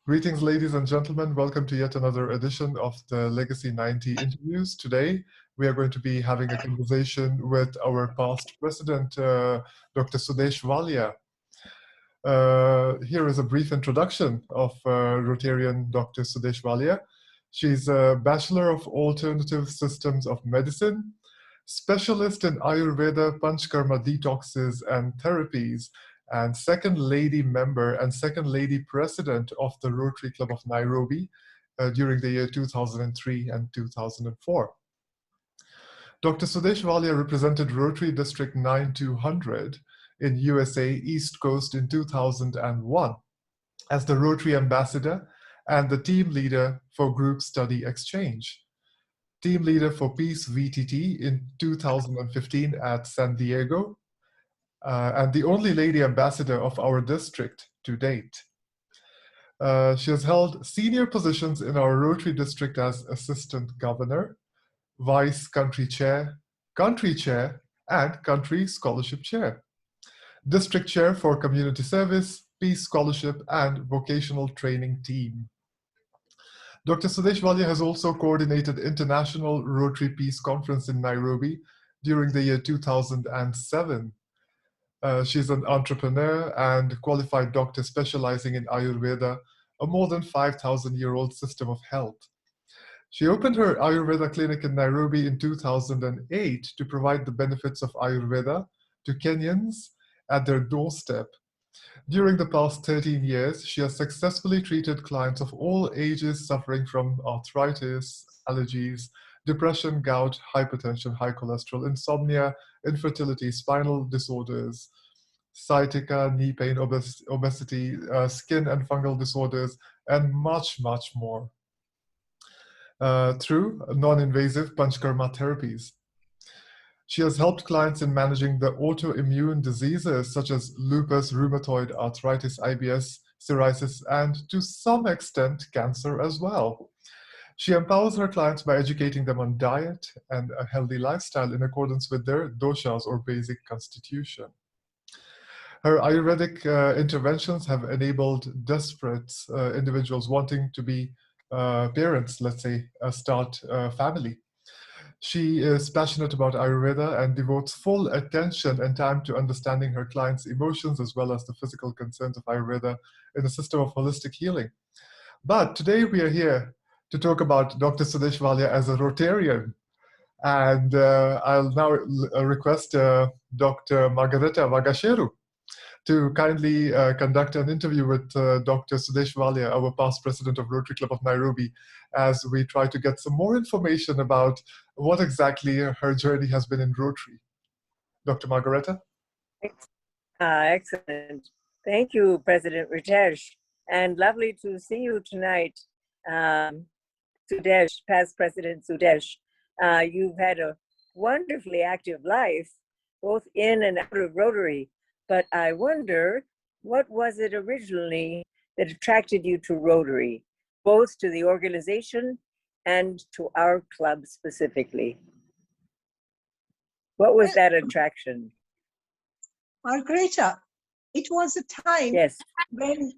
Greetings, ladies and gentlemen. Welcome to yet another edition of the Legacy 90 interviews. Today, we are going to be having a conversation with our past president, Dr. Sudesh Walia. Here is a brief introduction of Rotarian Dr. Sudesh Walia. She's a Bachelor of Alternative Systems of Medicine, specialist in Ayurveda, Panchkarma detoxes and therapies, and second lady member and second lady president of the Rotary Club of Nairobi during the year 2003 and 2004. Dr. Sudesh Walia represented Rotary District 9200 in USA East Coast in 2001 as the Rotary Ambassador and the team leader for Group Study Exchange. Team leader for Peace VTT in 2015 at San Diego, and the only lady ambassador of our district to date. She has held senior positions in our Rotary district as Assistant Governor, Vice Country Chair, and Country Scholarship Chair, District Chair for Community Service, Peace Scholarship, and Vocational Training Team. Dr. Sudesh Walia has also coordinated International Rotary Peace Conference in Nairobi during the year 2007. She's an entrepreneur and qualified doctor specializing in Ayurveda, a more than 5,000-year-old system of health. She opened her Ayurveda clinic in Nairobi in 2008 to provide the benefits of Ayurveda to Kenyans at their doorstep. During the past 13 years, she has successfully treated clients of all ages suffering from arthritis, allergies, depression, gout, hypertension, high cholesterol, insomnia, infertility, spinal disorders, sciatica, knee pain, obesity, skin and fungal disorders, and much, much more through non-invasive Panchkarma therapies. She has helped clients in managing the autoimmune diseases such as lupus, rheumatoid arthritis, IBS, psoriasis, and to some extent, cancer as well. She empowers her clients by educating them on diet and a healthy lifestyle in accordance with their doshas or basic constitution. Her Ayurvedic interventions have enabled desperate individuals wanting to be parents, let's say, start a family. She is passionate about Ayurveda and devotes full attention and time to understanding her clients' emotions as well as the physical concerns of Ayurveda in a system of holistic healing. But today we are here to talk about Dr. Sudesh Walia as a Rotarian. And I'll now request Dr. Margareta Vagasheru to kindly conduct an interview with Dr. Sudesh Walia, our past president of Rotary Club of Nairobi, as we try to get some more information about what exactly her journey has been in Rotary. Dr. Margareta? Excellent. Thank you, President Ritesh, and lovely to see you tonight, Sudesh, past President Sudesh. You've had a wonderfully active life, both in and out of Rotary. But I wonder, what was it originally that attracted you to Rotary, both to the organization and to our club specifically? What was that attraction? Margareta, it was a time when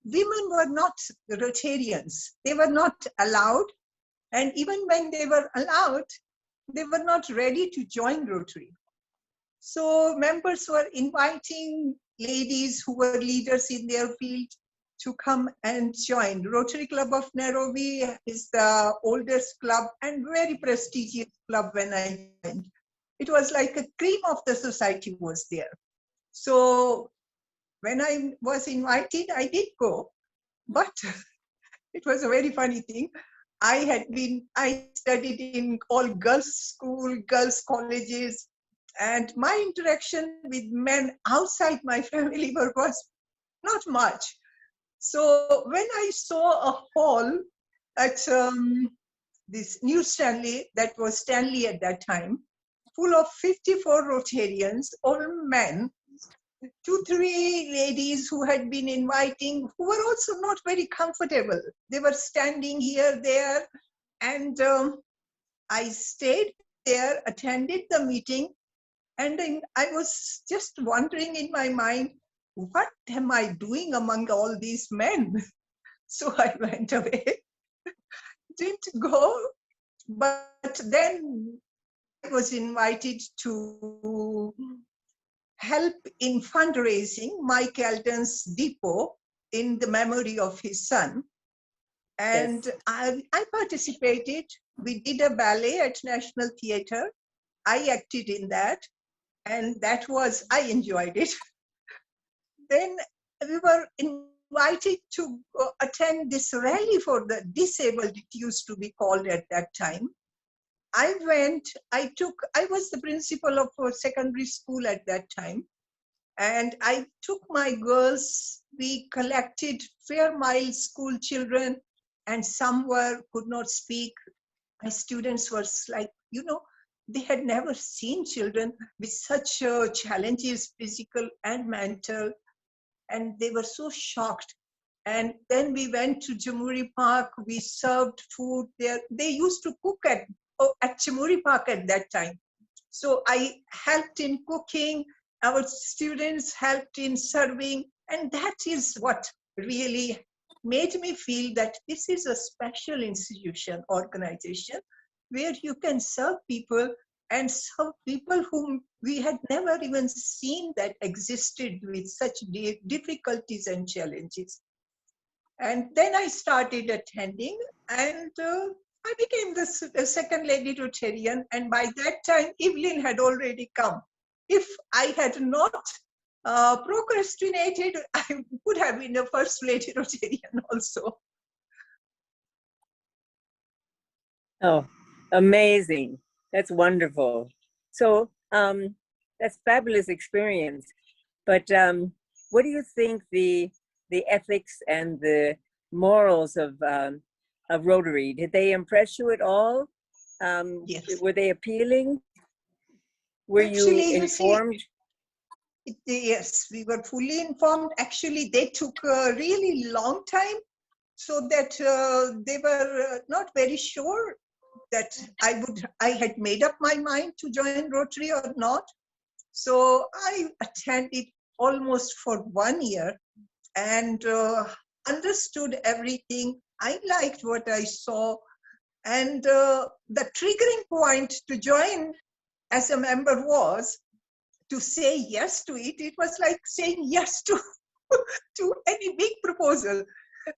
women were not Rotarians. They were not allowed. And even when they were allowed, they were not ready to join Rotary. So members were inviting ladies who were leaders in their field to come and join. Rotary Club of Nairobi is the oldest club and very prestigious club when I joined. It was like a cream of the society was there. So when I was invited, I did go, but it was a very funny thing. I studied in all girls' school, girls' colleges, and my interaction with men outside my family was not much. So when I saw a hall at this New Stanley, that was Stanley at that time, full of 54 Rotarians, all men, 2-3 ladies who had been inviting, who were also not very comfortable. They were standing here, there, and I stayed there, attended the meeting, and then I was just wondering in my mind, what am I doing among all these men? So I went away, didn't go, but then I was invited to help in fundraising Mike Eldon's depot in the memory of his son. And Yes. I participated. We did a ballet at National Theatre. I acted in that, and I enjoyed it. Then we were invited to attend this rally for the disabled, it used to be called at that time. I went, I was the principal of a secondary school at that time. And I took my girls, we collected Fairmile school children, and some could not speak. My students were like, they had never seen children with such challenges, physical and mental, and they were so shocked. And then we went to Jamhuri Park, we served food there. They used to cook at Jamhuri Park at that time. So I helped in cooking, our students helped in serving, and that is what really made me feel that this is a special institution, organization, where you can serve people and serve people whom we had never even seen that existed with such difficulties and challenges. And then I started attending, and I became the second lady Rotarian, and by that time, Evelyn had already come. If I had not procrastinated, I would have been the first lady Rotarian also. Oh, amazing. That's wonderful. So that's fabulous experience. But what do you think the ethics and the morals of Rotary, did they impress you at all? Yes. Were they appealing? Were Actually, you informed? Yes, we were fully informed. Actually, they took a really long time, so that they were not very sure that I had made up my mind to join Rotary or not. So I attended almost for 1 year and understood everything. I liked what I saw. And the triggering point to join as a member was to say yes to it. It was like saying yes to, to any big proposal.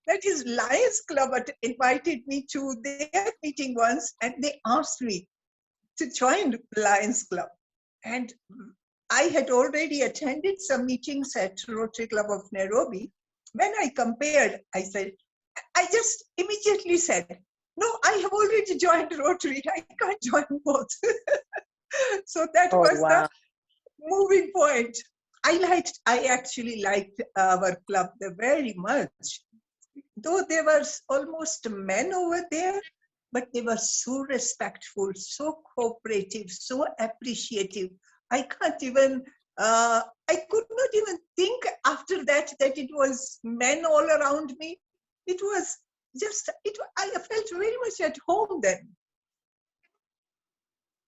That is, Lions Club invited me to their meeting once, and they asked me to join Lions Club. And I had already attended some meetings at Rotary Club of Nairobi. When I compared, I just immediately said, no, I have already joined Rotary. I can't join both. So that was the moving point. I actually liked our club very much. Though there was almost men over there, but they were so respectful, so cooperative, so appreciative. I can't even, I could not even think after that it was men all around me. It was just, I felt very much at home then.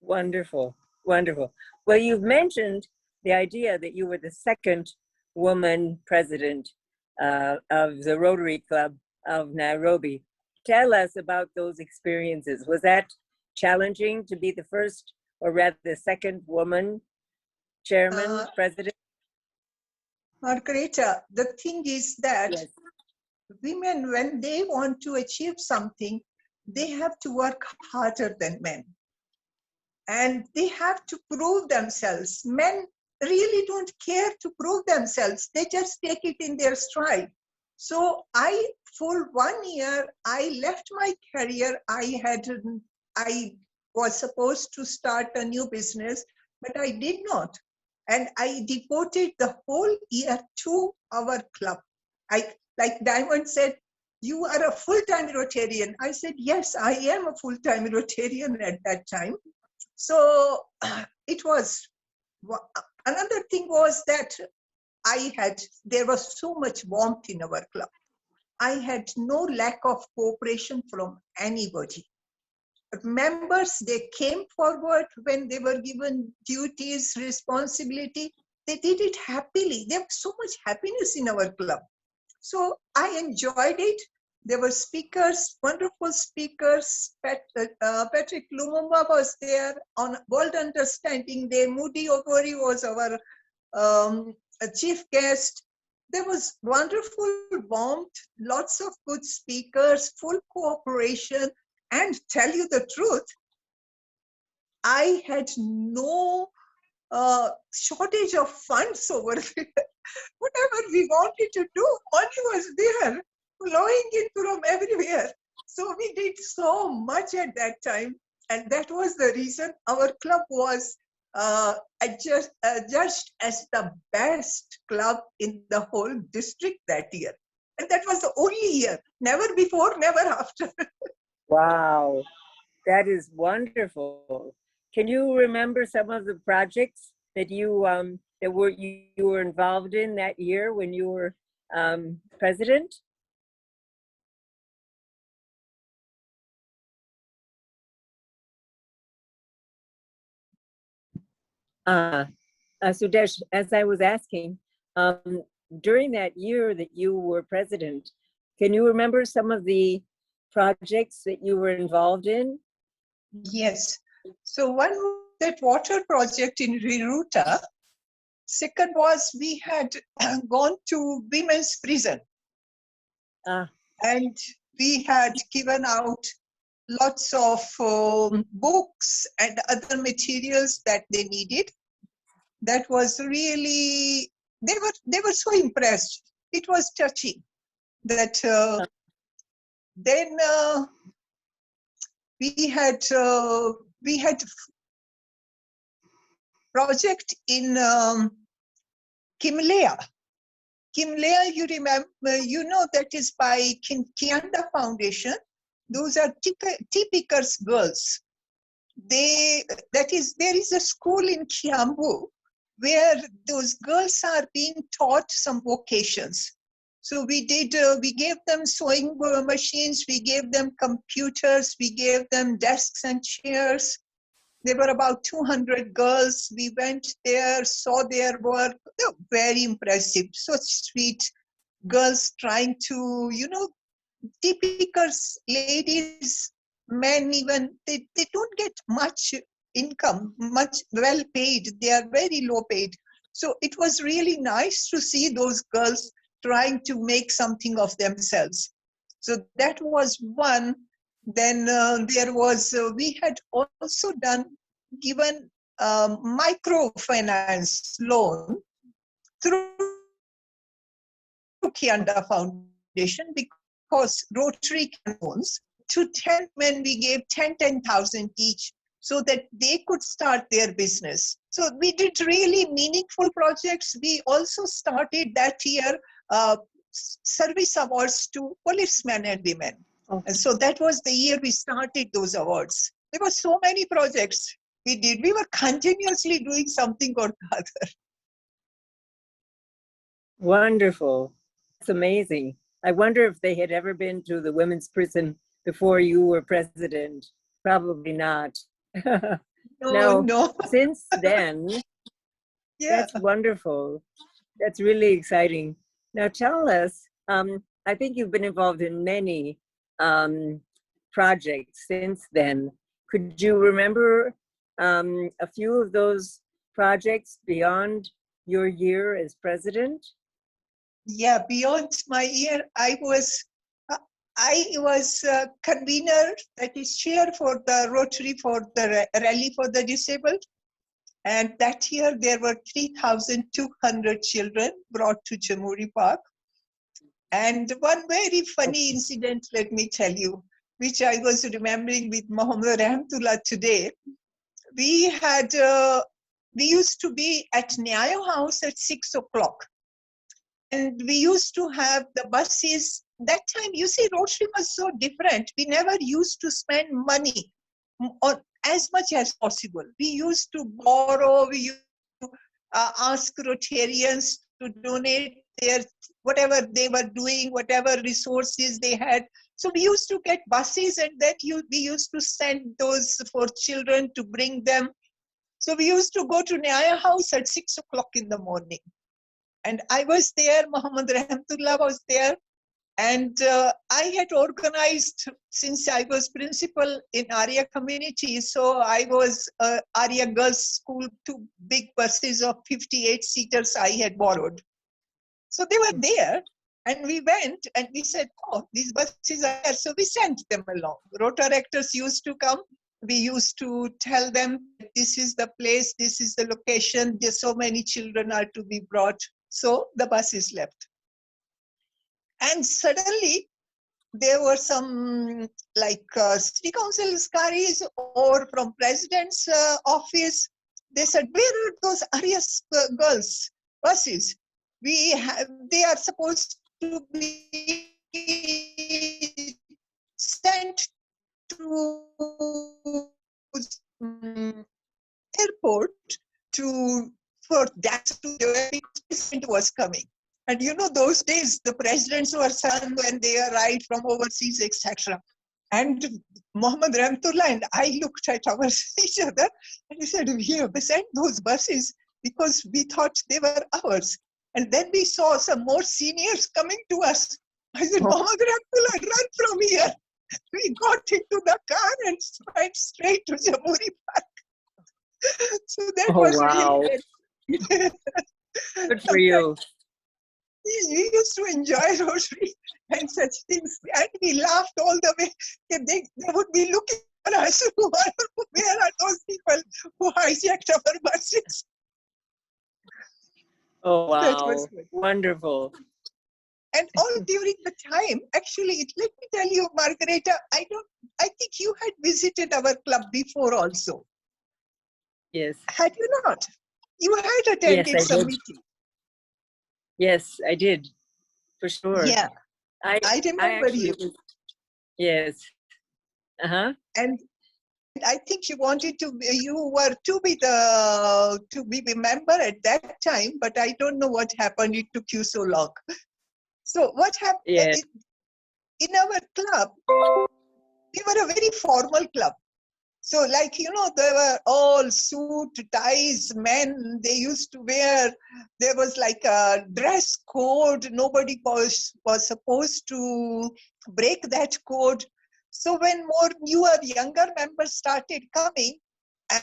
Wonderful, wonderful. Well, you've mentioned the idea that you were the second woman president of the Rotary Club of Nairobi. Tell us about those experiences. Was that challenging to be the first, or rather the second woman chairman, president? Margareta, the thing is that yes. Women, when they want to achieve something, they have to work harder than men. And they have to prove themselves. Men really don't care to prove themselves. They just take it in their stride. So for 1 year, I left my career. I was supposed to start a new business, but I did not. And I devoted the whole year to our club. Like Diamond said, you are a full-time Rotarian. I said, yes, I am a full-time Rotarian at that time. So it was, another thing was that there was so much warmth in our club. I had no lack of cooperation from anybody. Members, they came forward when they were given duties, responsibility. They did it happily. There was so much happiness in our club. So I enjoyed it. There were speakers, wonderful speakers. Patrick Lumumba was there on World Understanding Day. Moody Ogori was our chief guest. There was wonderful warmth, lots of good speakers, full cooperation. And tell you the truth, I had no shortage of funds over there. Whatever we wanted to do, money was there, flowing in from everywhere. So we did so much at that time. And that was the reason our club was judged as the best club in the whole district that year. And that was the only year, never before, never after. Wow, that is wonderful. Can you remember some of the projects that you were involved in that year when you were president? Sudesh, as I was asking, during that year that you were president, can you remember some of the projects that you were involved in? Yes. So one was that water project in Riruta. Second was we had gone to women's prison. And we had given out lots of books and other materials that they needed. That was really, they were so impressed. It was touching that then we had project in Kimlea. Kimlea, you remember, you know, that is by Kianda Foundation. Those are tea pickers girls. There is a school in Kiambu where those girls are being taught some vocations. So we gave them sewing machines, we gave them computers, we gave them desks and chairs. There were about 200 girls. We went there, saw their work. They were very impressive, so sweet girls trying to, you know, tea pickers, ladies, men even, they don't get much income, much well paid. They are very low paid. So it was really nice to see those girls trying to make something of themselves. So that was one. Then there was, we had also given microfinance loan through Kianda Foundation, because Rotary loans to 10 men, we gave 10,000 each so that they could start their business. So we did really meaningful projects. We also started that year service awards to policemen and women. Okay. And so that was the year we started those awards. There were so many projects we did. We were continuously doing something or other. Wonderful. It's amazing. I wonder if they had ever been to the women's prison before you were president. Probably not. No. Since then, yeah. That's wonderful. That's really exciting. Now tell us, I think you've been involved in many projects since then. Could you remember a few of those projects beyond your year as president? Yeah, beyond my year, I was convener, that is chair for the Rotary for the Rally for the Disabled. And that year there were 3,200 children brought to Jamhuri Park. And one very funny incident, let me tell you, which I was remembering with Muhammad Rahmatullah today. We used to be at Nyayo House at 6 o'clock. And we used to have the buses. That time, you see, Rotary was so different. We never used to spend money on as much as possible. We used to borrow, we used to ask Rotarians to donate their, whatever they were doing, whatever resources they had. So we used to get buses, and that we used to send those for children to bring them. So we used to go to Nyayo House at 6 o'clock in the morning. And I was there, Muhammad Rahmatullah was there. And I had organized, since I was principal in Arya community, so I was Arya Girls School, 2 big buses of 58 seaters I had borrowed. So they were there, and we went and we said, oh, these buses are there. So we sent them along. Rotaractors used to come. We used to tell them, this is the place, this is the location, there's so many children are to be brought. So the buses left. And suddenly, there were some like city council carries or from president's office. They said, where are those Arya girls buses? They are supposed to be sent to airport for that to the president was coming. And you know, those days, the presidents were sung when they arrived from overseas, etc. And Mohammed Ramtullah and I looked at each other and we said, we have sent those buses because we thought they were ours. And then we saw some more seniors coming to us. I said, Mohammed Ramtullah, run from here. We got into the car and went straight to Jamhuri Park. So that was really good for you. We used to enjoy Rotary and such things, and we laughed all the way. They would be looking at us, where are those people who hijacked our buses? Oh, wow. That was wonderful. And all during the time, actually, let me tell you, Margareta, I think you had visited our club before also. Yes. Had you not? You had attended some meeting. Yes, I did, for sure. Yeah, I remember you. Yes. Uh-huh. And I think you were to be the member at that time, but I don't know what happened. It took you so long. So what happened in our club? We were a very formal club. So like, you know, they were all suit, ties, men, they used to wear, there was like a dress code. Nobody was supposed to break that code. So when more newer, younger members started coming,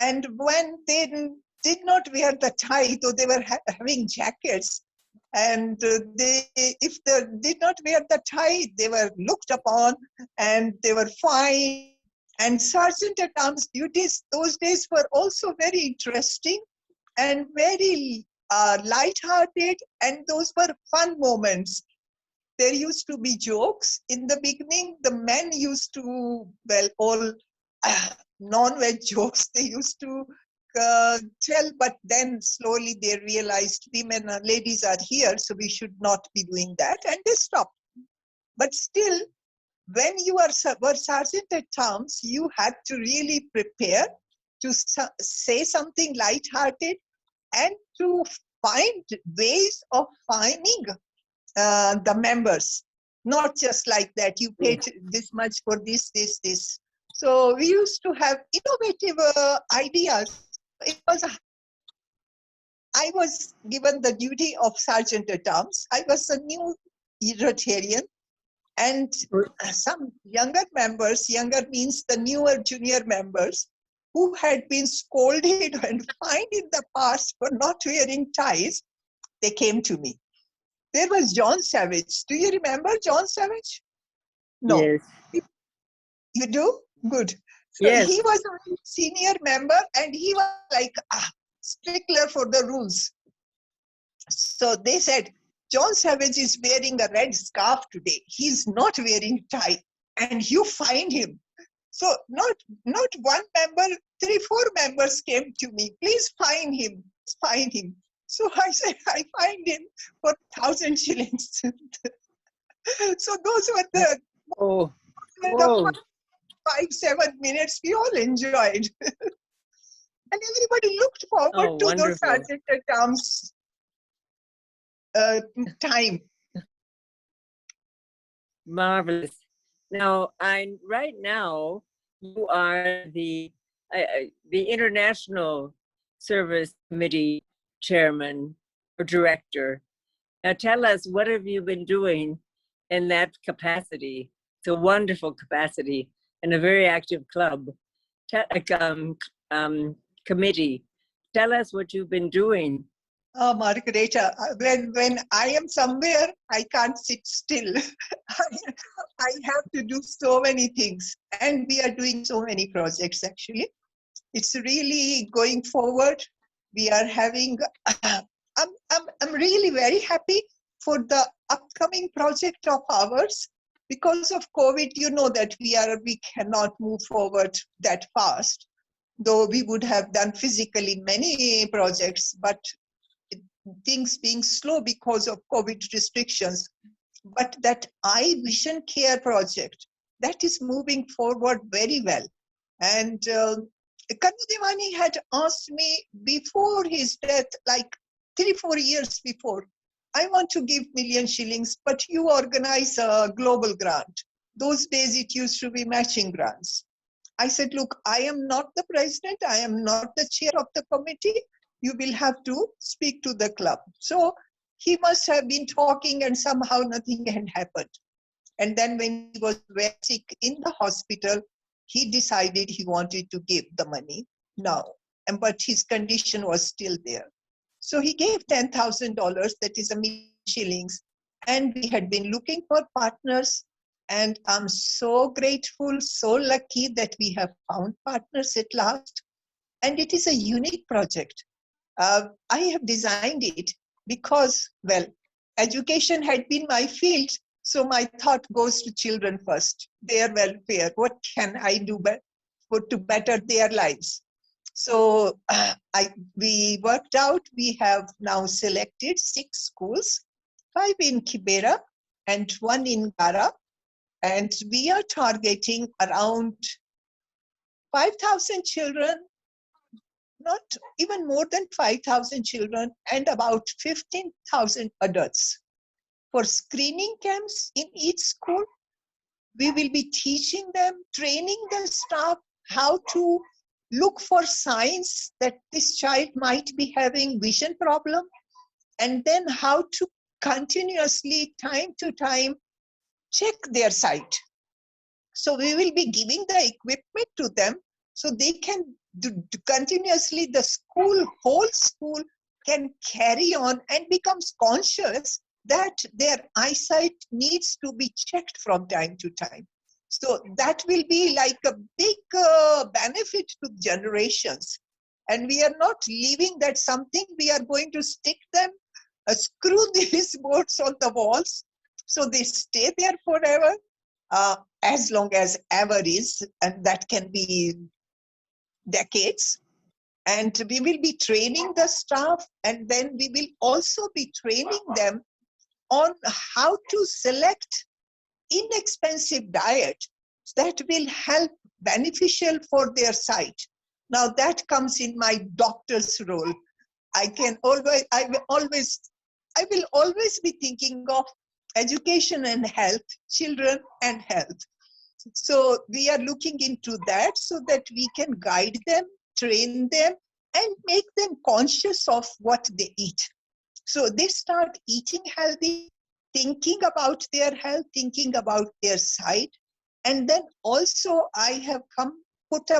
and when they did not wear the tie, though they were having jackets, and if they did not wear the tie, they were looked upon and they were fined. And sergeant at arms duties those days were also very interesting and very light-hearted, and those were fun moments. There used to be jokes. In the beginning, the men used to, well, all non-veg jokes they used to tell, but then slowly they realized women and ladies are here, so we should not be doing that, and they stopped. But still, when you were sergeant at arms, you had to really prepare to say something light-hearted and to find ways of finding the members. Not just like that, you paid this much for this. So we used to have innovative ideas. I was given the duty of sergeant at arms. I was a new Rotarian. And some younger members, younger means the newer junior members, who had been scolded and fined in the past for not wearing ties, they came to me. There was John Savage. Do you remember John Savage? No. Yes. You do? Good. So yes. He was a senior member and he was like stickler for the rules. So they said, John Savage is wearing a red scarf today. He's not wearing tie, and you find him. So not one member, 3-4 members came to me. Please find him. Find him. So I said, I find him for 1,000 shillings. So those were the 5-7 minutes we all enjoyed. And everybody looked forward to those sergeant at arms time. Marvelous. Now, right now you are the International Service Committee Chairman or Director. Now, tell us, what have you been doing in that capacity. It's a wonderful capacity and a very active club. Committee. Tell us what you've been doing. Oh, Margareta, when I am somewhere, I can't sit still. I have to do so many things, and we are doing so many projects actually. It's really going forward. We are having, I'm really very happy for the upcoming project of ours. Because of COVID, you know that we cannot move forward that fast, though we would have done physically many projects, but things being slow because of COVID restrictions. But that eye vision care project, that is moving forward very well. And Kanu Devani had asked me before his death, like 3-4 years before, I want to give million shillings, but you organize a global grant. Those days it used to be matching grants. I said, look, I am not the president, I am not the chair of the committee. You will have to speak to the club. So he must have been talking and somehow nothing had happened. And then when he was very sick in the hospital, he decided he wanted to give the money now. But his condition was still there. So he gave $10,000, that is $1 million shillings. And we had been looking for partners. And I'm so grateful, so lucky that we have found partners at last. And it is a unique project. I have designed it because, well, education had been my field. So my thought goes to children first, their welfare. What can I do to better their lives? So we worked out, we have now selected 6 schools, 5 in Kibera and 1 in Gara. And we are targeting around 5,000 children, not even more than 5,000 children, and about 15,000 adults. For screening camps in each school, we will be teaching them, training the staff how to look for signs that this child might be having vision problem, and then how to continuously, time to time, check their sight. So we will be giving the equipment to them so they can continuously, the whole school can carry on and becomes conscious that their eyesight needs to be checked from time to time. So that will be like a big benefit to generations. And we are not leaving that something, we are going to stick them, screw these boards on the walls so they stay there forever, as long as ever is, and that can be decades. And we will be training the staff, and then we will also be training them on how to select inexpensive diet that will help beneficial for their sight. Now that comes in my doctor's role. I will always be thinking of education and health, children and health. So we are looking into that so that we can guide them, train them, and make them conscious of what they eat. So they start eating healthy, thinking about their health, thinking about their sight. And then also I have put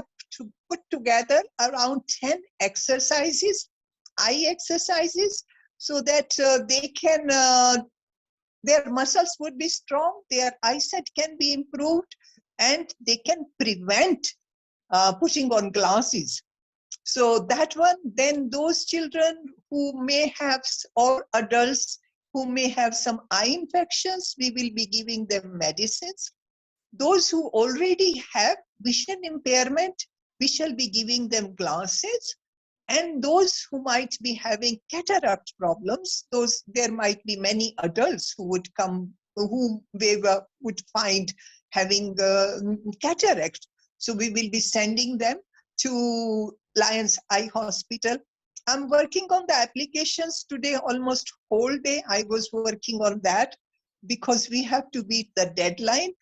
together around 10 exercises, eye exercises, so that they can, their muscles would be strong, their eyesight can be improved, and they can prevent putting on glasses. So that one, then those children who may have, or adults who may have some eye infections, we will be giving them medicines. Those who already have vision impairment, we shall be giving them glasses. And those who might be having cataract problems, there might be many adults who would come, whom they would find having cataract. So we will be sending them to Lions Eye Hospital. I'm working on the applications today, almost whole day I was working on that, because we have to beat the deadline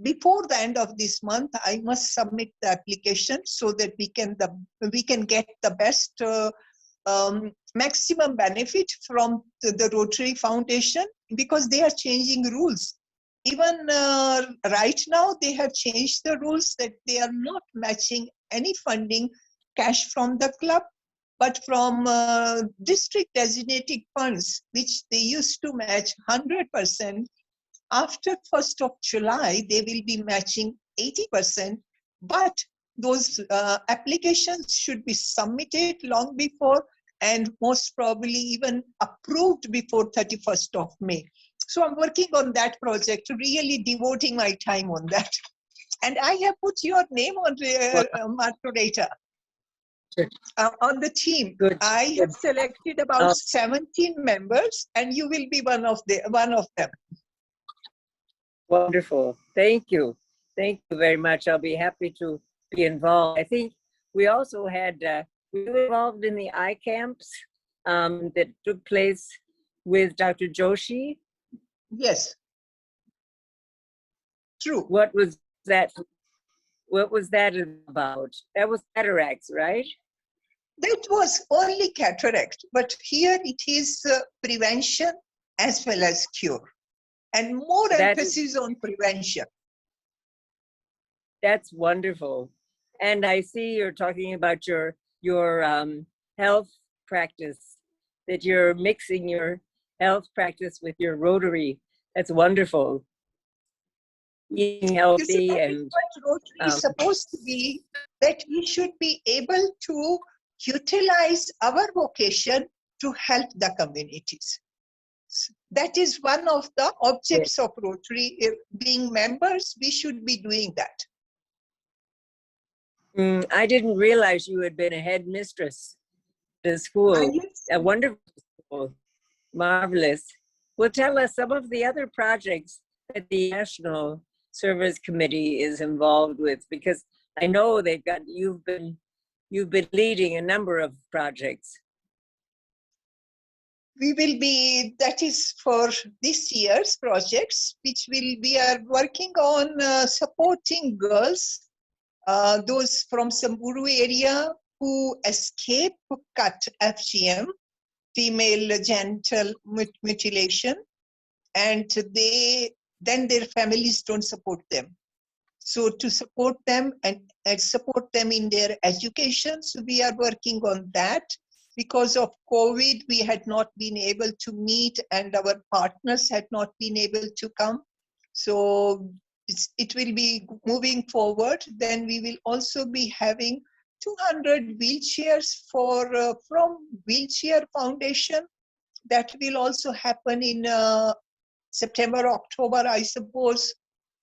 before the end of this month. I must submit the application so that we can get the best maximum benefit from the Rotary Foundation, because they are changing rules. Even right now, they have changed the rules that they are not matching any funding cash from the club, but from district designated funds, which they used to match 100%. After 1st of July, they will be matching 80%, but those applications should be submitted long before and most probably even approved before 31st of May. So I'm working on that project, really devoting my time on that. And I have put your name on the moderator. On the team. Good. I have selected about 17 members, and you will be one of them. Wonderful. Thank you. Thank you very much. I'll be happy to be involved. I think we also had, we were involved in the eye camps that took place with Dr. Joshi. Yes. True. What was that? What was that about? That was cataracts, right? That was only cataract, but here it is prevention as well as cure, and more emphasis on prevention. That's wonderful. And I see you're talking about your health practice, that you're mixing your health practice with your Rotary. That's wonderful. Eating healthy and what Rotary is supposed to be, that we should be able to utilize our vocation to help the communities. That is one of the objects of Rotary. Being members, we should be doing that. I didn't realize you had been a headmistress at a school, a wonderful school, marvelous. Well, tell us some of the other projects that the National Service Committee is involved with, because I know they've got, you've been leading a number of projects. We will be, that is for this year's projects, which we are working on supporting girls, those from Samburu area who escape cut FGM, female genital mutilation, and then their families don't support them. So to support them and support them in their education, so we are working on that. Because of COVID, we had not been able to meet and our partners had not been able to come. So it will be moving forward. Then we will also be having 200 wheelchairs from Wheelchair Foundation. That will also happen in September, October, I suppose.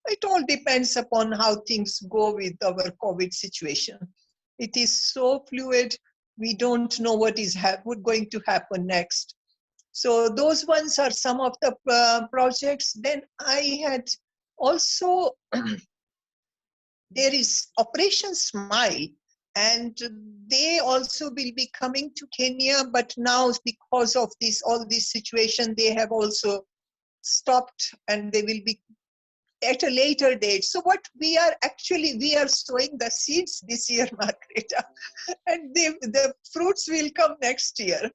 It all depends upon how things go with our COVID situation. It is so fluid. We don't know what is going to happen next. So those ones are some of the projects. Then I had also, there is Operation Smile, and they also will be coming to Kenya, but now because of all this situation, they have also stopped and they will be at a later date. So what we are sowing the seeds this year, Margareta, and the fruits will come next year,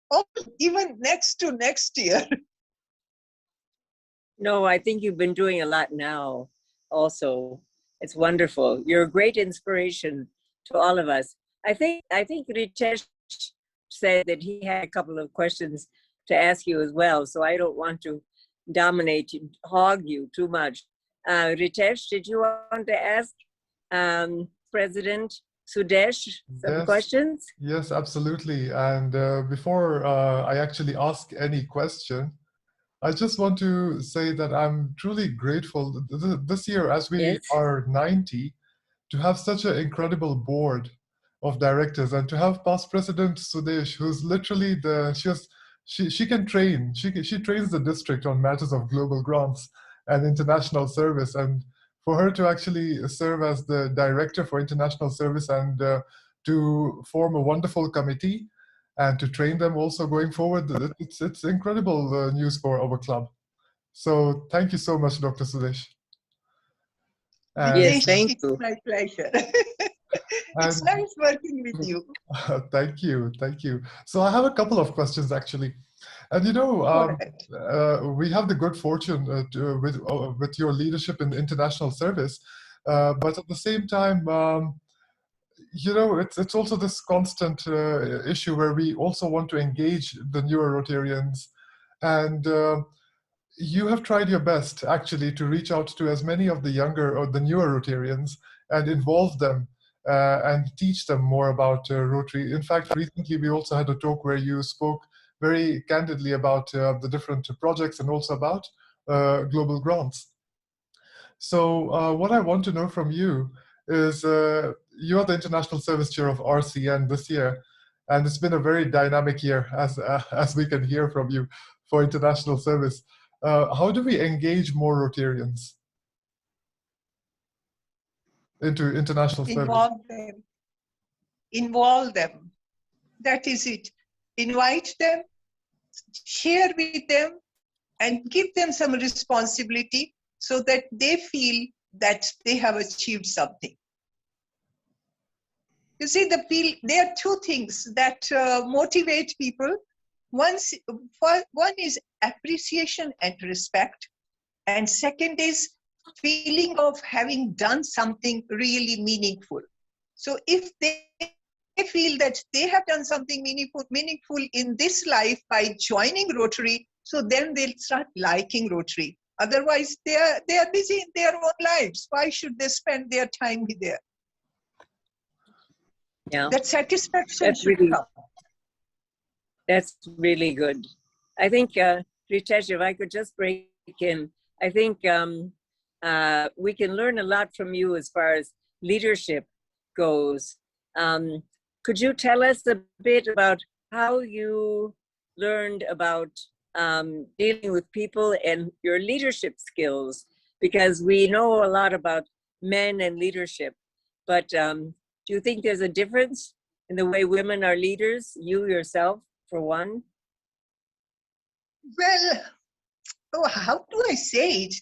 or even next to next year. No, I think you've been doing a lot now also. It's wonderful. You're a great inspiration to all of us. I think Ritesh said that he had a couple of questions to ask you as well, so I don't want to hog you too much. Ritesh, did you want to ask President Sudesh some questions? Yes, absolutely. And before I actually ask any question, I just want to say that I'm truly grateful this year, as we are 90, to have such an incredible board of directors and to have past President Sudesh, who's literally she can train. She trains the district on matters of global grants and international service, and for her to actually serve as the director for international service and to form a wonderful committee and to train them also going forward, it's incredible news for our club. So thank you so much, Dr. Sudesh. Yes, thank you. It's my pleasure. It's And nice working with you. thank you, thank you. So I have a couple of questions actually. And you know, Go ahead. we have the good fortune with your leadership in international service, but at the same time, you know, it's also this constant issue where we also want to engage the newer Rotarians, and you have tried your best actually to reach out to as many of the younger or the newer Rotarians and involve them and teach them more about Rotary. In fact, recently we also had a talk where you spoke very candidly about the different projects and also about global grants. So what I want to know from you is you are the International Service Chair of RCN this year, and it's been a very dynamic year, as we can hear from you, for international service. How do we engage more Rotarians into international service? Involve them. Involve them. That is it. Invite them, share with them, and give them some responsibility so that they feel that they have achieved something. You see, there are two things that motivate people. One is appreciation and respect, and second is feeling of having done something really meaningful. So if they feel that they have done something meaningful in this life by joining Rotary, so then they'll start liking Rotary. Otherwise, they are busy in their own lives. Why should they spend their time there? Yeah, that satisfaction should come. That's really good. I think, Ritesh, if I could just break in, I think we can learn a lot from you as far as leadership goes. Could you tell us a bit about how you learned about dealing with people and your leadership skills? Because we know a lot about men and leadership, but do you think there's a difference in the way women are leaders, you yourself, for one? Well, how do I say it?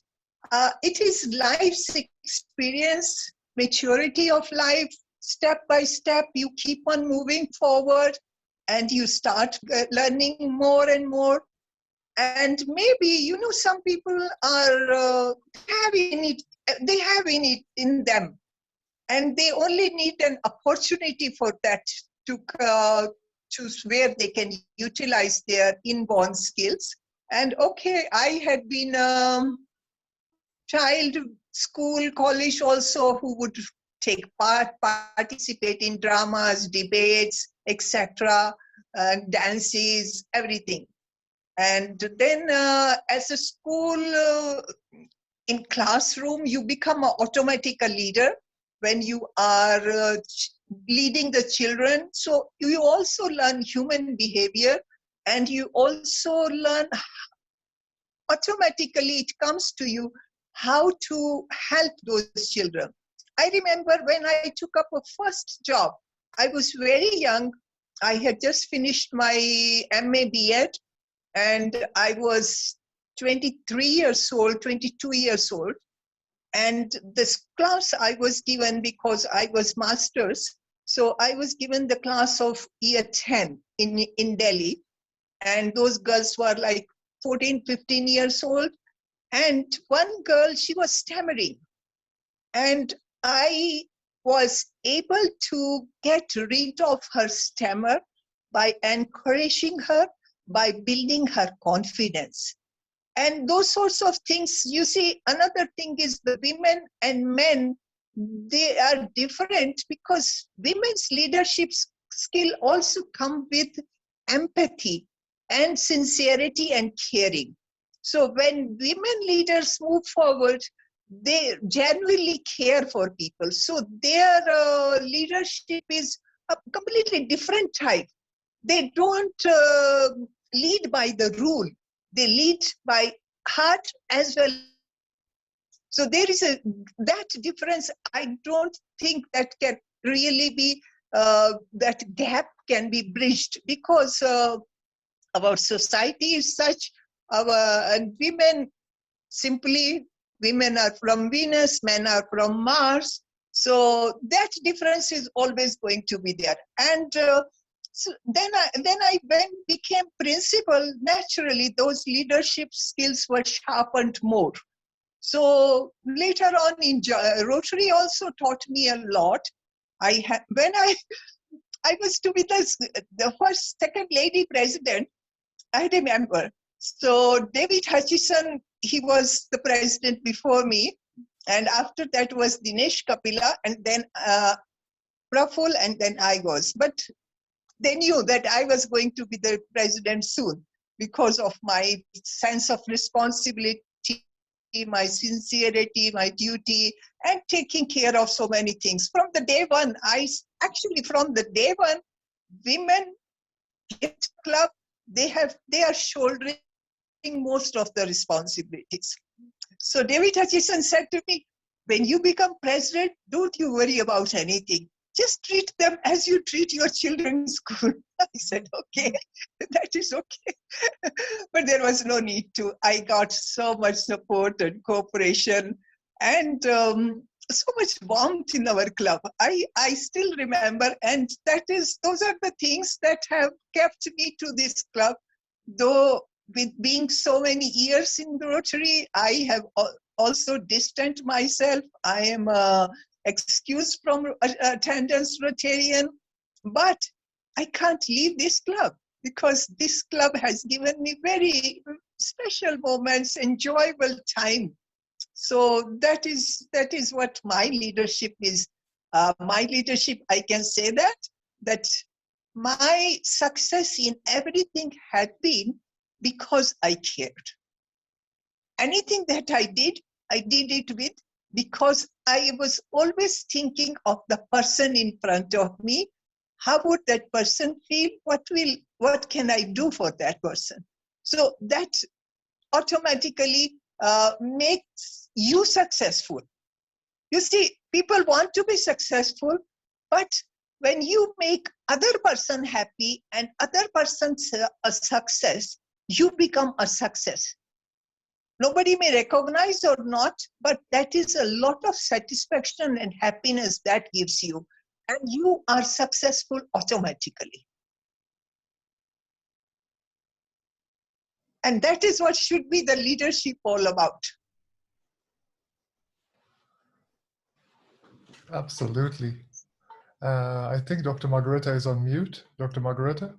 It is life's experience, maturity of life. Step by step, you keep on moving forward and you start learning more and more. And maybe, some people are they have in them. And they only need an opportunity for that to where they can utilize their inborn skills. And okay, I had been child, school, college also, who would take participate in dramas, debates, etc., dances, everything. And then as a school, in classroom, you become automatic a leader when you are leading the children. So you also learn human behavior, and you also learn automatically, it comes to you how to help those children. I remember when I took up a first job, I was very young. I had just finished my MA B.Ed, and I was 23 years old, 22 years old. And this class I was given, because I was master's, so I was given the class of year 10 in Delhi. And those girls were like 14, 15 years old. And one girl, she was stammering. And I was able to get rid of her stammer by encouraging her, by building her confidence. And those sorts of things. You see, another thing is the women and men, they are different, because women's leadership skill also come with empathy and sincerity and caring. So when women leaders move forward, they genuinely care for people. So their leadership is a completely different type. They don't lead by the rule. They lead by heart as well. So there is that difference. I don't think that can really be, that gap can be bridged, because our society is such, and women are from Venus, men are from Mars. So that difference is always going to be there. And so then I became principal. Naturally, those leadership skills were sharpened more. So later on in Rotary also taught me a lot. When I was to be the first second lady president, I remember. So David Hutchison, he was the president before me. And after that was Dinesh Kapila, and then Praful, and then I was. But they knew that I was going to be the president soon because of my sense of responsibility, my sincerity, my duty, and taking care of so many things. From the day one, Women Gift Club, they are shouldering most of the responsibilities. So David Hutchison said to me, when you become president, don't you worry about anything. Just treat them as you treat your children in school. I said, okay, that is okay. But there was no need to. I got so much support and cooperation and so much warmth in our club. I still remember, and those are the things that have kept me to this club. Though with being so many years in the Rotary, I have also distanced myself. I am excused from attendance Rotarian, but I can't leave this club because this club has given me very special moments, enjoyable time. So that is what my leadership is. My leadership, I can say that my success in everything had been because I cared. Anything that I did it with because I was always thinking of the person in front of me. How would that person feel? What can I do for that person? So that automatically makes you successful. You see, people want to be successful, but when you make other person happy and other person's a success, you become a success. Nobody may recognize or not, but that is a lot of satisfaction and happiness that gives you, and you are successful automatically. And that is what should be the leadership all about. Absolutely. I think Dr. Margareta is on mute. Dr. Margareta?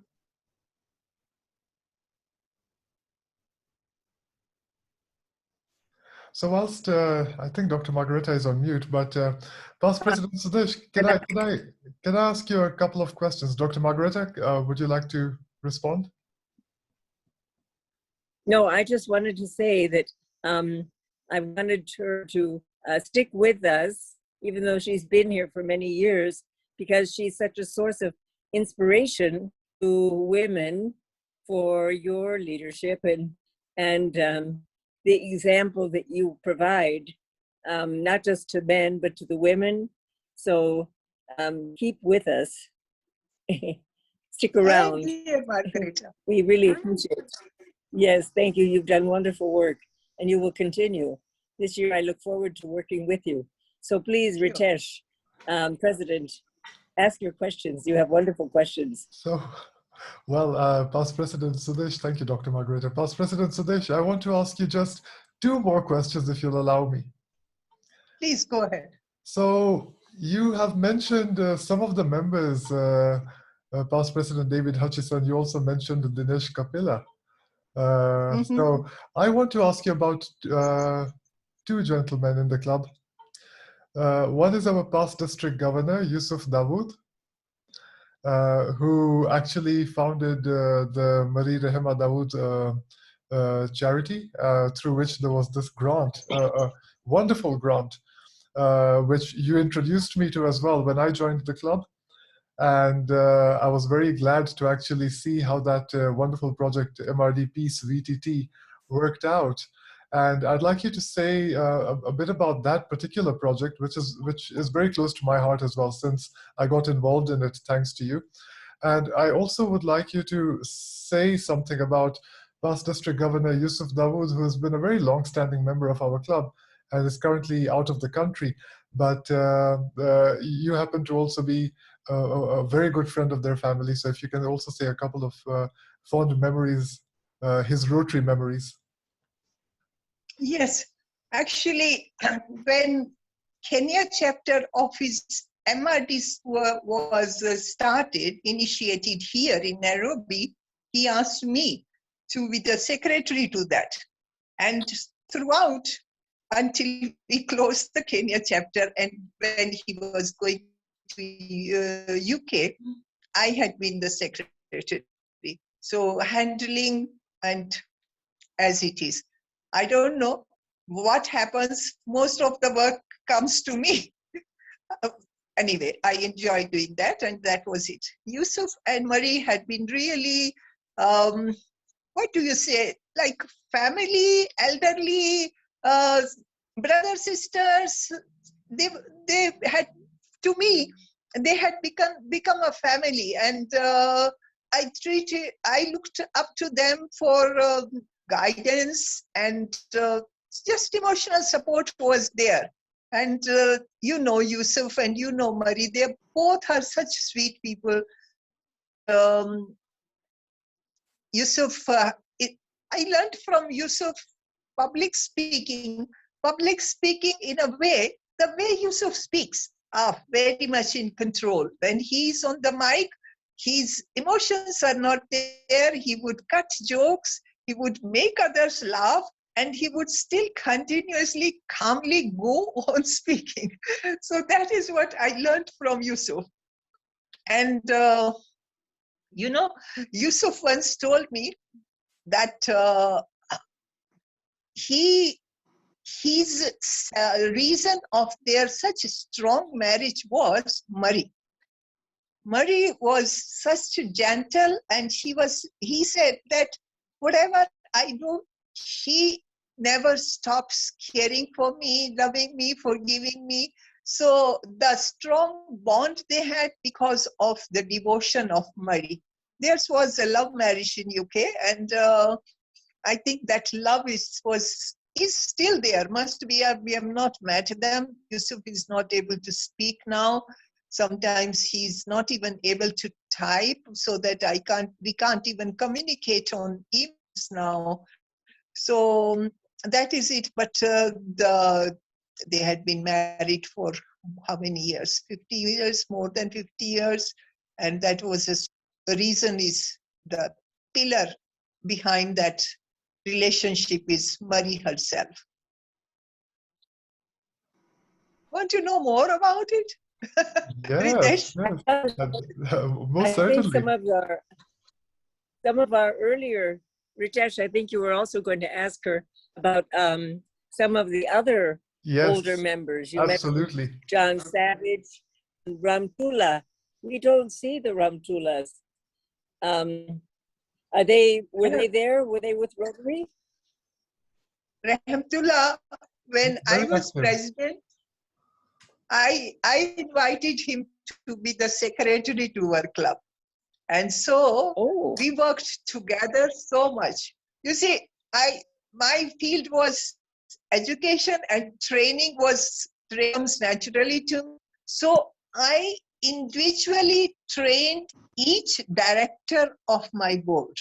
So whilst I think Dr. Margareta is on mute, but Past President Sudesh, can I ask you a couple of questions? Dr. Margareta, would you like to respond? No, I just wanted to say that I wanted her to stick with us, even though she's been here for many years, because she's such a source of inspiration to women for your leadership and the example that you provide, not just to men, but to the women. So keep with us. Stick around. Thank you, Margareta. We really appreciate it. Yes, thank you. You've done wonderful work and you will continue. This year, I look forward to working with you. So please, Ritesh, President, ask your questions. You have wonderful questions. So, well, Past President Sudesh, thank you, Dr. Margareta. Past President Sudesh, I want to ask you just 2 more questions, if you'll allow me. Please go ahead. So you have mentioned some of the members, Past President David Hutchison. You also mentioned Dinesh Kapila. So I want to ask you about 2 gentlemen in the club. One is our past district governor, Yusuf Dawood, who actually founded the Marie Rehema Dawood charity, through which there was this grant, a wonderful grant, which you introduced me to as well when I joined the club. And I was very glad to actually see how that wonderful project, MRD Peace VTT, worked out. And I'd like you to say a bit about that particular project, which is very close to my heart as well, since I got involved in it thanks to you. And I also would like you to say something about past District Governor Yusuf Dawood, who has been a very long-standing member of our club, and is currently out of the country. But you happen to also be a very good friend of their family. So if you can also say a couple of fond memories, his Rotary memories. Yes, actually, when Kenya chapter of his MRD was started, initiated here in Nairobi, he asked me to be the secretary to that. And throughout, until we closed the Kenya chapter, and when he was going to UK, I had been the secretary. So handling and as it is. I don't know what happens. Most of the work comes to me. Anyway, I enjoy doing that, and that was it. Yusuf and Marie had been really, what do you say, like family, elderly, brothers, sisters. They had, to me, they had become a family, and I looked up to them for guidance, and just emotional support was there. And you know Yusuf and you know Marie, they both are such sweet people. Yusuf, I learned from Yusuf public speaking in a way, the way Yusuf speaks are very much in control. When he's on the mic, his emotions are not there. He would cut jokes, he would make others laugh, and he would still continuously, calmly go on speaking. So that is what I learned from Yusuf. And, you know, Yusuf once told me that his reason of their such a strong marriage was Marie. Marie was such gentle, and he said that whatever I do, she never stops caring for me, loving me, forgiving me. So the strong bond they had because of the devotion of Marie. Theirs was a love marriage in UK, and I think that love is still there. Must be. We have not met them. Yusuf is not able to speak now. Sometimes he's not even able to type, so that we can't even communicate on emails now. So that is it. But they had been married for how many years? 50 years, more than 50 years. And that was the reason is the pillar behind that relationship is Marie herself. Want to know more about it? Yes, yes. Most certainly. I think some of our earlier, Ritesh, I think you were also going to ask her about some of the other older members. You absolutely. mentioned John Savage, Ramtula. We don't see the Ramtulas. Were they there? Were they with Rotary? Rahmatullah, when I was president, I invited him to be the secretary to our club. And so we worked together so much. You see, my field was education, and training comes naturally to me. So I individually trained each director of my board.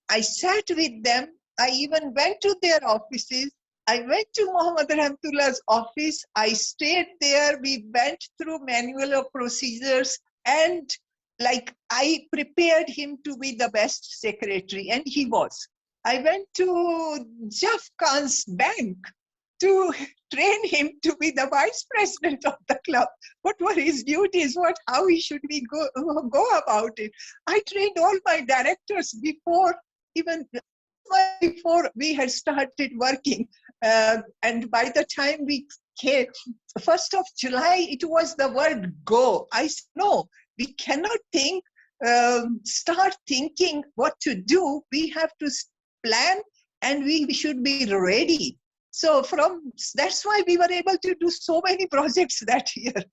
I sat with them. I even went to their offices. I went to Muhammad Rahmatullah's office. I stayed there. We went through manual of procedures, and like I prepared him to be the best secretary, and he was. I went to Jaf Khan's bank to train him to be the vice president of the club. What were his duties? How he should we go about it? I trained all my directors before we had started working. And by the time we came, 1st of July, it was the word go. I said, no, we cannot start thinking what to do. We have to plan, and we should be ready. So that's why we were able to do so many projects that year.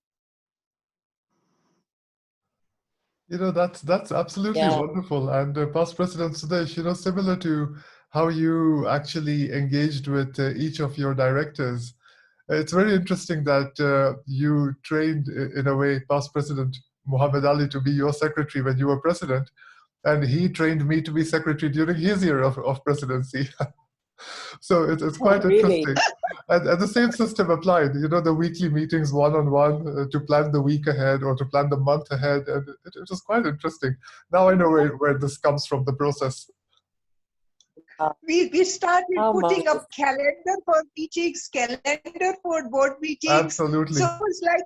You know, that's absolutely wonderful. And past President Sudesh, you know, similar to how you actually engaged with each of your directors. It's very interesting that you trained, in a way, past President Muhammad Ali to be your secretary when you were president, and he trained me to be secretary during his year of presidency. So it's quite Really? interesting. And the same system applied, the weekly meetings one-on-one to plan the week ahead or to plan the month ahead. And it was quite interesting. Now I know where this comes from, the process. We started putting up calendar for meetings, calendar for board meetings. Absolutely. So it was like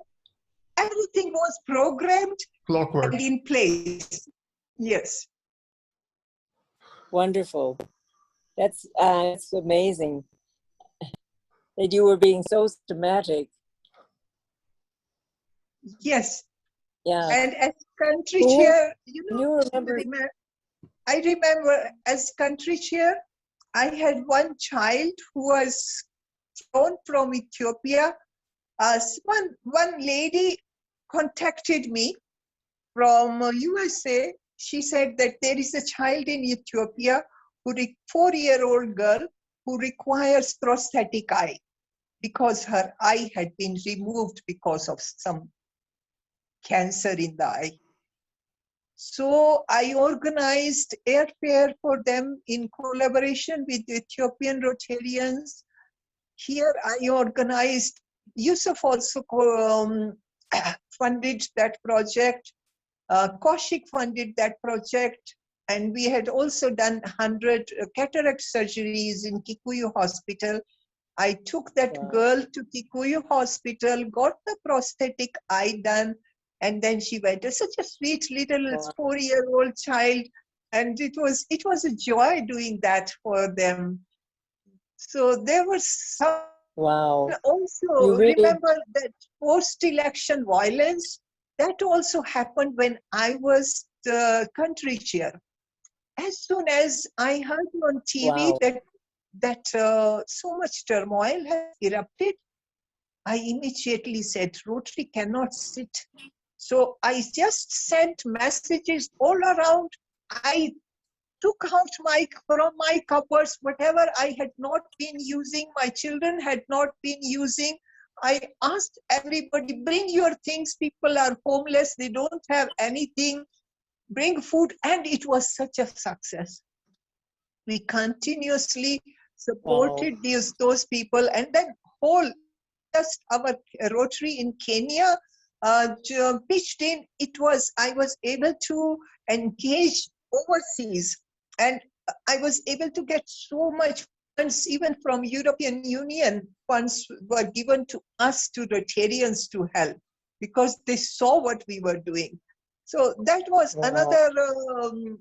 everything was programmed Clockwork. and in place. Yes. Wonderful. That's amazing that you were being so systematic. Yes. Yeah. And as country chair, remember? I remember as country chair, I had one child who was flown from Ethiopia. One lady contacted me from USA. She said that there is a child in Ethiopia, 4-year-old girl, who requires prosthetic eye because her eye had been removed because of some cancer in the eye. So I organized airfare for them in collaboration with the Ethiopian Rotarians. Here I organized, Yusuf also funded that project, Kaushik funded that project, and we had also done 100 cataract surgeries in Kikuyu Hospital. I took that girl to Kikuyu Hospital, got the prosthetic eye done, and then she went. Such a sweet little 4-year-old child, and it was a joy doing that for them. So there was some. Wow. Also, remember that post-election violence, that also happened when I was the country chair. As soon as I heard on TV that so much turmoil has erupted, I immediately said, Rotary cannot sit. So I just sent messages all around. I took out from my cupboards, whatever I had not been using, my children had not been using. I asked everybody, bring your things. People are homeless. They don't have anything. Bring food. And it was such a success. We continuously supported those people. And then just our Rotary in Kenya pitched in. I was able to engage overseas. And I was able to get so much funds, even from European Union. Funds were given to us, to Rotarians, to help, because they saw what we were doing. So that was another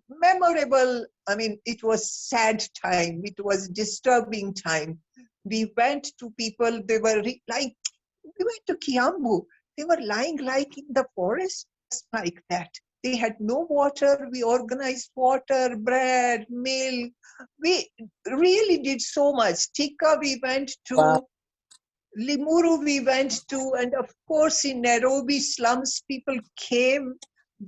memorable, it was sad time. It was disturbing time. We went to people, they were we went to Kiambu. They were lying like in the forest, just like that. They had no water. We organized water, bread, milk. We really did so much. Tika we went to, Limuru we went to, and of course in Nairobi slums people came.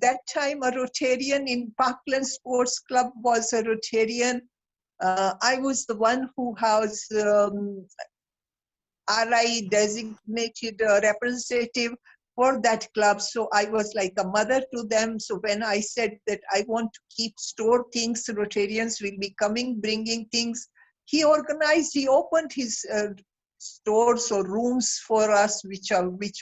That time a Rotarian in Parkland Sports Club was a Rotarian. I was the one who has RI designated representative for that club. So I was like a mother to them. So when I said that I want to store things, Rotarians will be coming, bringing things. He opened his stores or rooms for us, which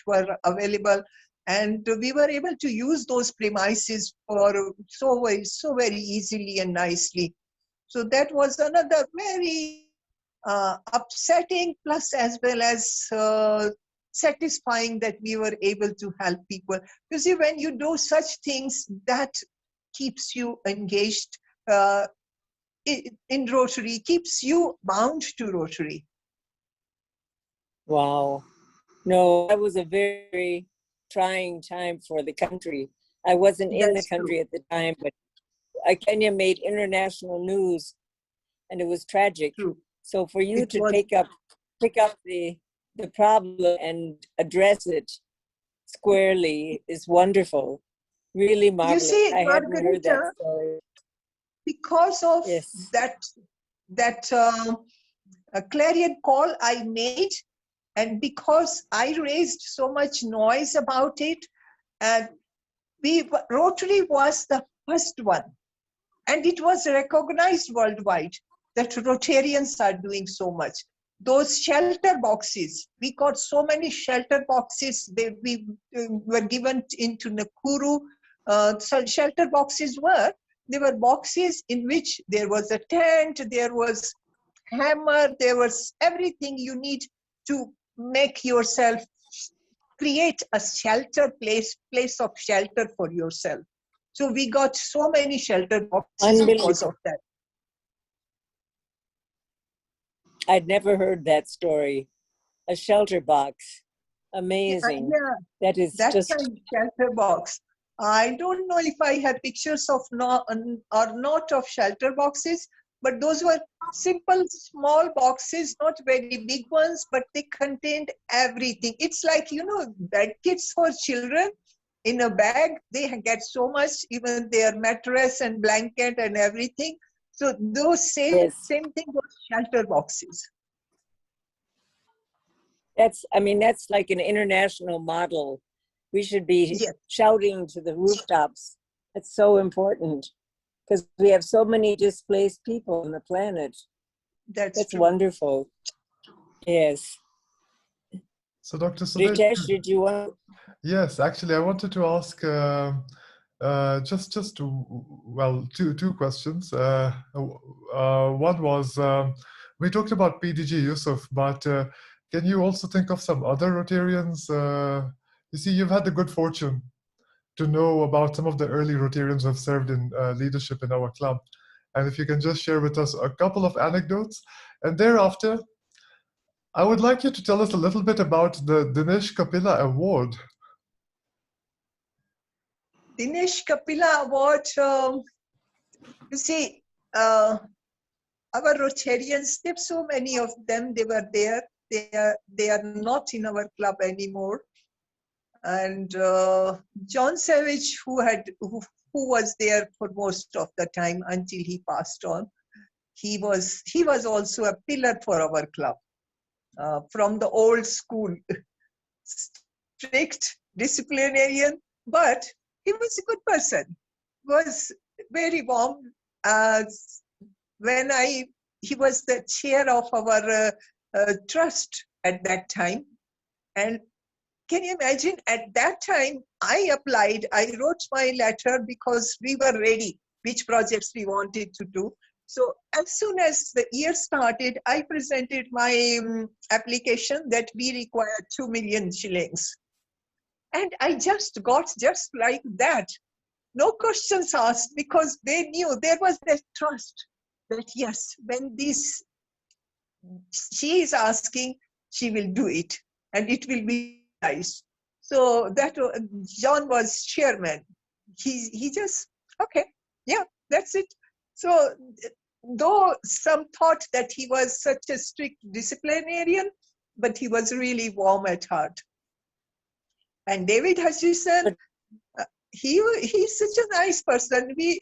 were available. And we were able to use those premises for so very easily and nicely. So that was another very upsetting, plus as well as satisfying that we were able to help people. You see, when you do such things, that keeps you engaged in Rotary, keeps you bound to Rotary. Wow. No, that was a very trying time for the country. I wasn't in the country at the time, but Kenya made international news, and it was tragic. True. So for you to pick up the problem and address it squarely is wonderful. Really marvelous. You see, I hadn't heard that story. Because of a clarion call I made, and because I raised so much noise about it, and Rotary was the first one, and it was recognized worldwide that Rotarians are doing so much. Those shelter boxes, we got so many shelter boxes. We were given into Nakuru. So shelter boxes they were boxes in which there was a tent, there was hammer, there was everything you need to make yourself, create a shelter place of shelter for yourself. So we got so many shelter boxes because of that. I'd never heard that story. A shelter box. Amazing. Yeah, That just kind of shelter box. I don't know if I have pictures of or not of shelter boxes, but those were simple, small boxes, not very big ones, but they contained everything. It's like, bed kits for children in a bag. They get so much, even their mattress and blanket and everything. So those same thing was shelter boxes. That's like an international model. We should be shouting to the rooftops. It's so important because we have so many displaced people on the planet. That's wonderful. Yes. So Dr. Sudesh, Ritesh, did you want? Yes, actually, I wanted to ask two questions. One was, we talked about PDG Yusuf, but can you also think of some other Rotarians? You see, you've had the good fortune to know about some of the early Rotarians who have served in leadership in our club. And if you can just share with us a couple of anecdotes. And thereafter, I would like you to tell us a little bit about the Dinesh Kapila Award. Dinesh Kapila Award, you see, our Rotarians, there are so many of them, they were there. They are not in our club anymore. And John Savage, who was there for most of the time until he passed on, he was also a pillar for our club. From the old school, strict disciplinarian, but he was a good person, was very warm. He was the chair of our trust at that time. And can you imagine, at that time, I wrote my letter because we were ready, which projects we wanted to do. So as soon as the year started, I presented my application that we require 2 million shillings. And I just got just like that. No questions asked, because they knew there was that trust that yes, when she is asking, she will do it and it will be nice. So that John was chairman. He just, okay, yeah, that's it. So though some thought that he was such a strict disciplinarian, but he was really warm at heart. And David Hutchison, he's such a nice person. We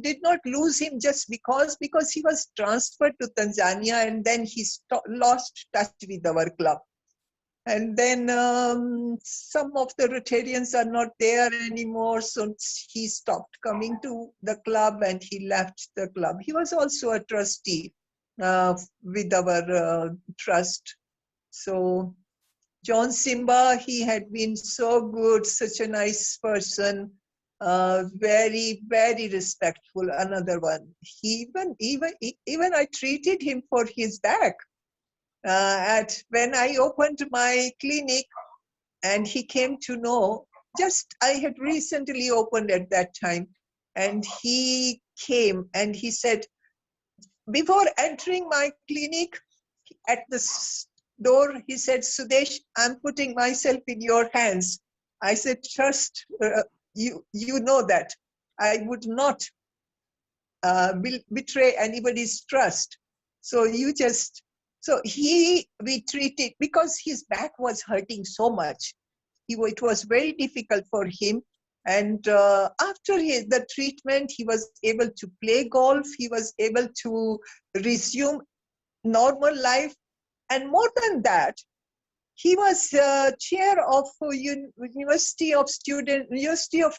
did not lose him just because he was transferred to Tanzania, and then he lost touch with our club. And then some of the Rotarians are not there anymore, so he stopped coming to the club and he left the club. He was also a trustee with our trust. So John Simba, he had been so good, such a nice person, very, very respectful. Another one. Even I treated him for his back. When I opened my clinic and he came to know, I had recently opened at that time, and he came and he said, before entering my clinic, at the door, he said, Sudesh, I'm putting myself in your hands. I said, trust, you know that. I would not betray anybody's trust. So we treated, because his back was hurting so much. It was very difficult for him. And after the treatment, he was able to play golf. He was able to resume normal life. And more than that, he was chair of University of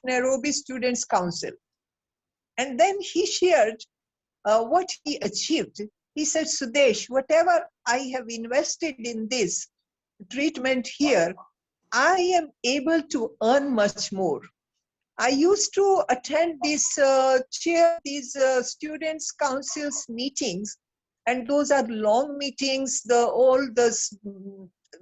Nairobi Students' Council. And then he shared what he achieved. He said, Sudesh, whatever I have invested in this treatment here, I am able to earn much more. I used to attend these students' councils meetings, and those are long meetings. All the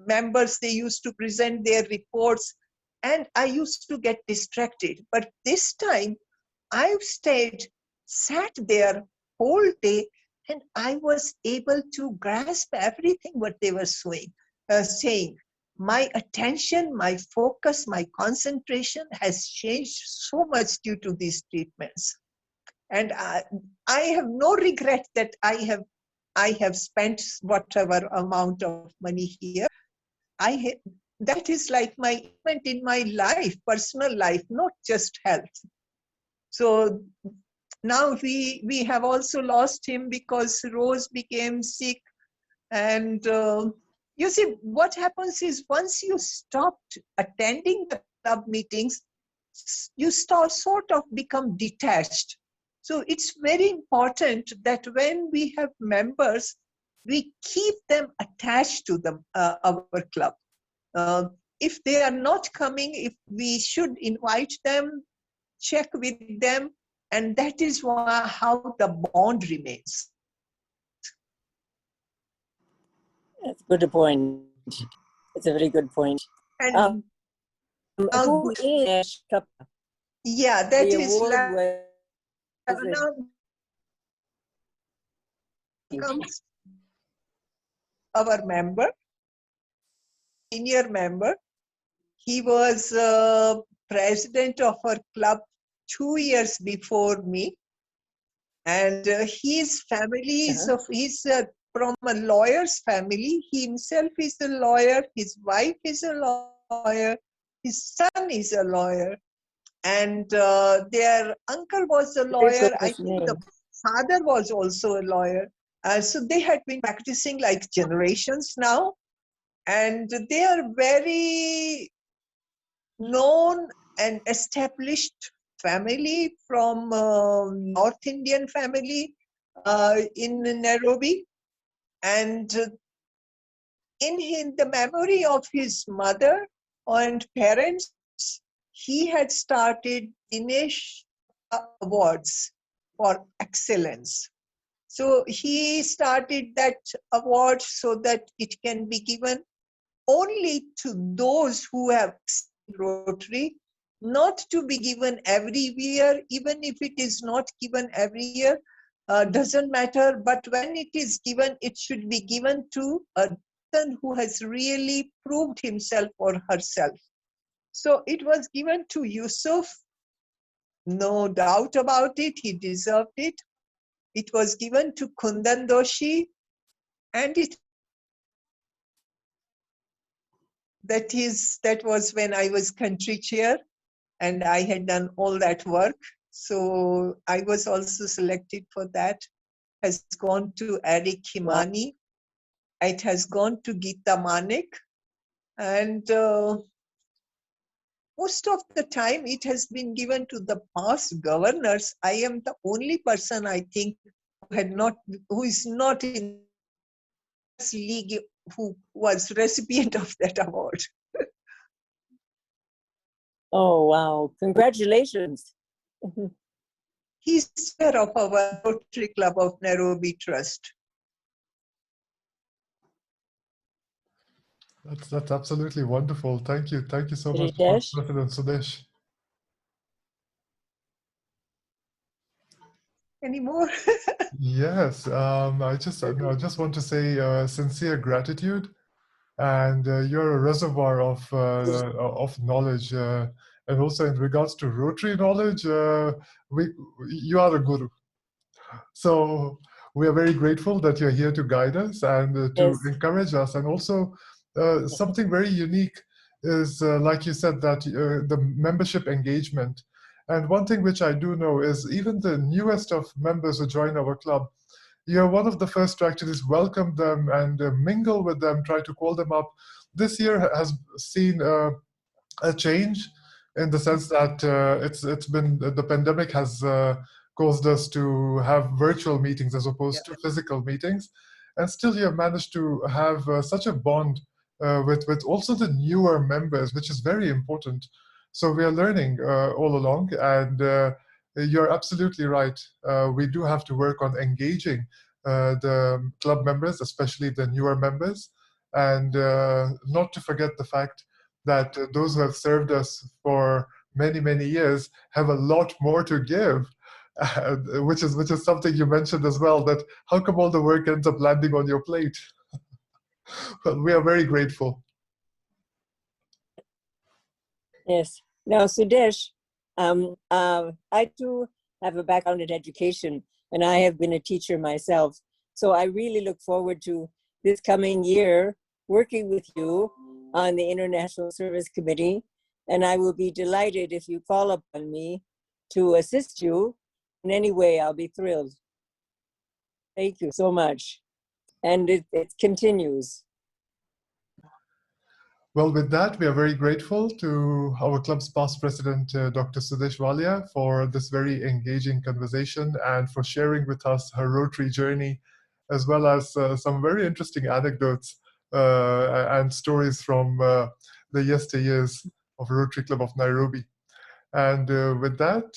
members, they used to present their reports, and I used to get distracted. But this time, I sat there whole day, and I was able to grasp everything what they were saying. My attention, my focus, my concentration has changed so much due to these treatments. And I have no regret that I have spent whatever amount of money here. That is like my event in my life, personal life, not just health. So now we have also lost him because Rose became sick. And you see, what happens is once you stopped attending the club meetings, you sort of become detached. So it's very important that when we have members, we keep them attached to our club. If they are not coming, we should invite them, check with them, and that is how the bond remains. That's a good point. It's a very good point. And who is yeah, that is now comes our member, senior member. He was president of our club 2 years before me, and his family is he's from a lawyer's family. He himself is a lawyer. His wife is a lawyer. His son is a lawyer, and their uncle was a lawyer. I think the father was also a lawyer. So they had been practicing like generations now, and they are very known and established family from North Indian family in Nairobi. And in the memory of his mother and parents, he had started Dinesh Awards for excellence. So he started that award so that it can be given only to those who have Rotary, not to be given every year. Even if it is not given every year, doesn't matter. But when it is given, it should be given to a person who has really proved himself or herself. So it was given to Yusuf. No doubt about it, he deserved it. It was given to Kundan Doshi, and that was when I was country chair, and I had done all that work. So I was also selected for that. Has gone to Eric Himani. Wow. It has gone to Geeta Manik. And most of the time it has been given to the past governors. I am the only person, I think, who is not in this league who was recipient of that award. Oh, wow. Congratulations. He's chair of our Rotary Club of Nairobi Trust. That's absolutely wonderful. Thank you so much, President Sudesh. Any more? Yes, I just want to say sincere gratitude, and you're a reservoir of knowledge, and also in regards to Rotary knowledge, you are a guru. So we are very grateful that you're here to guide us and to encourage us, and also something very unique is, like you said, that the membership engagement. And one thing which I do know is even the newest of members who join our club, you're one of the first to actually welcome them and mingle with them, try to call them up. This year has seen a change in the sense that it's been, the pandemic has caused us to have virtual meetings as opposed to physical meetings, and still you have managed to have such a bond with also the newer members, which is very important. So we are learning all along, and you're absolutely right. We do have to work on engaging the club members, especially the newer members, and not to forget the fact that those who have served us for many, many years have a lot more to give, which is something you mentioned as well, that how come all the work ends up landing on your plate? Well, we are very grateful. Yes. Now, Sudesh, I too have a background in education, and I have been a teacher myself. So I really look forward to this coming year working with you on the International Service Committee, and I will be delighted if you call upon me to assist you in any way. I'll be thrilled. Thank you so much. And it continues. Well, with that, we are very grateful to our club's past president, Dr. Sudesh Walia, for this very engaging conversation and for sharing with us her Rotary journey, as well as some very interesting anecdotes and stories from the yesteryears of Rotary Club of Nairobi. And with that,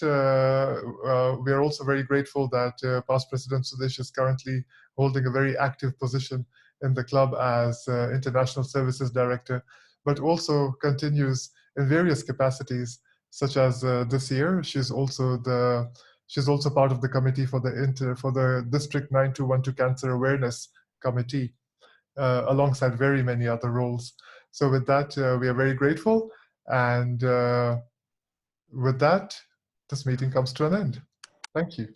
we are also very grateful that past President Sudesh is currently holding a very active position in the club as International Services Director, but also continues in various capacities, such as this year, she's also part of the committee for the District 9212 Cancer Awareness Committee, alongside very many other roles. So with that, we are very grateful, and with that, this meeting comes to an end. Thank you.